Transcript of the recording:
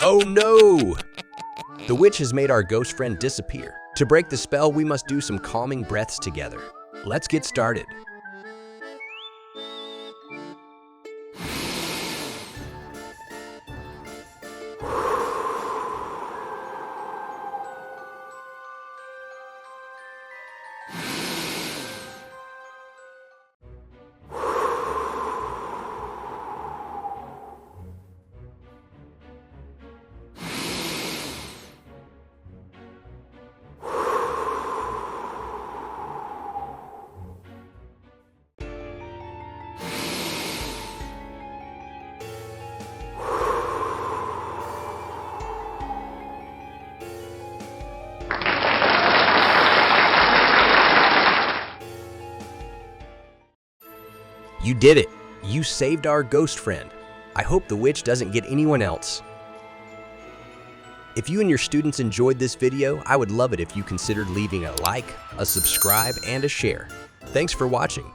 Oh no! The witch has made our ghost friend disappear. To break the spell, we must do some calming breaths together. Let's get started. You did it! You saved our ghost friend. I hope the witch doesn't get anyone else. If you and your students enjoyed this video, I would love it if you considered leaving a like, a subscribe, and a share. Thanks for watching.